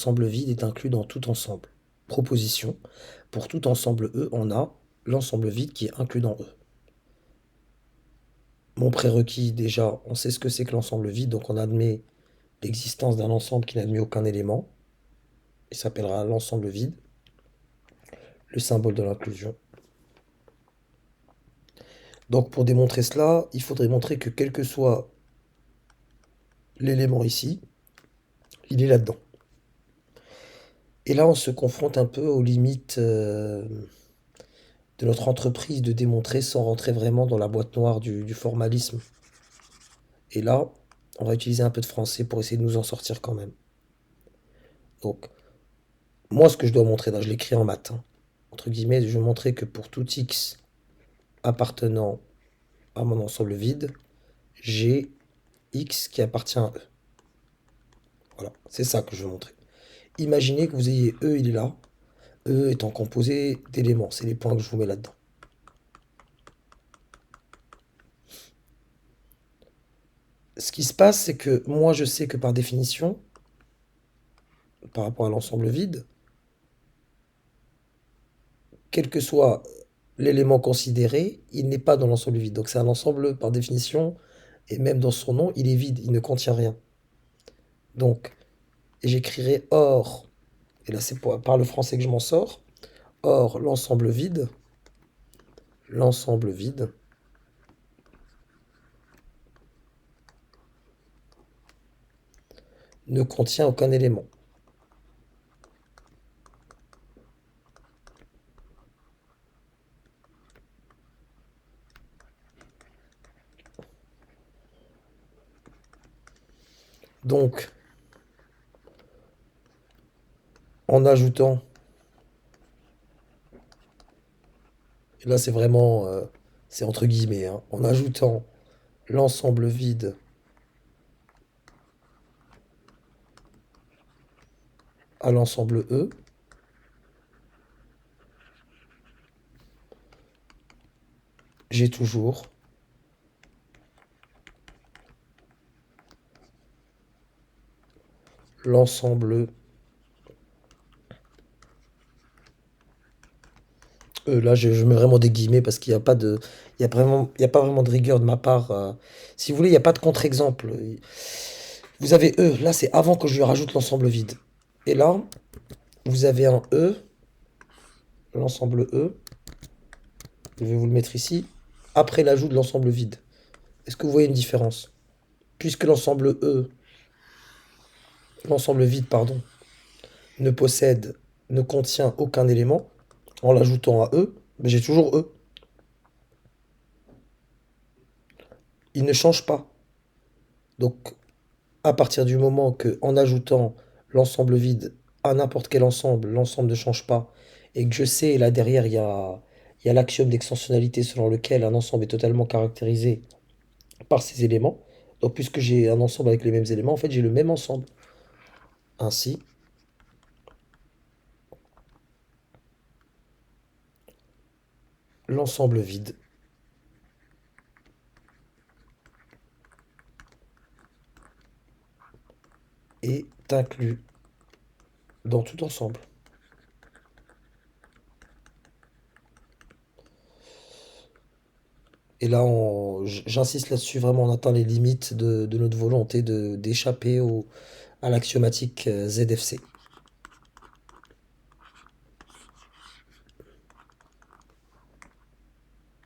L'ensemble vide est inclus dans tout ensemble. Proposition. Pour tout ensemble E, on a l'ensemble vide qui est inclus dans E. Mon prérequis, déjà, on sait ce que c'est que l'ensemble vide, donc on admet l'existence d'un ensemble qui n'admet aucun élément. Il s'appellera l'ensemble vide, le symbole de l'inclusion. Donc pour démontrer cela, il faudrait montrer que quel que soit l'élément ici, il est là-dedans. Et là, on se confronte un peu aux limites de notre entreprise de démontrer sans rentrer vraiment dans la boîte noire du formalisme. Et là, on va utiliser un peu de français pour essayer de nous en sortir quand même. Donc, moi, ce que je dois montrer, là, je l'écris en maths, hein. Entre guillemets, je vais montrer que pour tout x appartenant à mon ensemble vide, j'ai x qui appartient à E. Voilà, c'est ça que je veux montrer. Imaginez que vous ayez E, il est là. E étant composé d'éléments, c'est les points que je vous mets là-dedans. Ce qui se passe, c'est que moi, je sais que par définition, par rapport à l'ensemble vide, quel que soit l'élément considéré, il n'est pas dans l'ensemble vide. Donc c'est un ensemble par définition, et même dans son nom, il est vide, il ne contient rien. Donc, j'écrirai or, et là c'est par le français que je m'en sors, or l'ensemble vide ne contient aucun élément. Donc, en ajoutant, et là c'est vraiment, c'est entre guillemets, hein, en ajoutant l'ensemble vide à l'ensemble E, j'ai toujours l'ensemble là, je mets vraiment des guillemets parce qu'il n'y a pas de, il y a pas vraiment de rigueur de ma part. Si vous voulez, il n'y a pas de contre-exemple. Vous avez E, là c'est avant que je lui rajoute l'ensemble vide. Et là, vous avez un E, l'ensemble E, je vais vous le mettre ici, après l'ajout de l'ensemble vide. Est-ce que vous voyez une différence? Puisque l'ensemble E, l'ensemble vide, pardon, ne possède, ne contient aucun élément, en l'ajoutant à E, ben, j'ai toujours E. Il ne change pas. Donc, à partir du moment que, en ajoutant l'ensemble vide à n'importe quel ensemble, l'ensemble ne change pas, et que je sais, là derrière, il y a l'axiome d'extensionnalité selon lequel un ensemble est totalement caractérisé par ses éléments. Donc, puisque j'ai un ensemble avec les mêmes éléments, en fait, j'ai le même ensemble. Ainsi, l'ensemble vide est inclus dans tout ensemble. Et là, j'insiste là-dessus, vraiment, on atteint les limites de notre volonté d'échapper à l'axiomatique ZFC.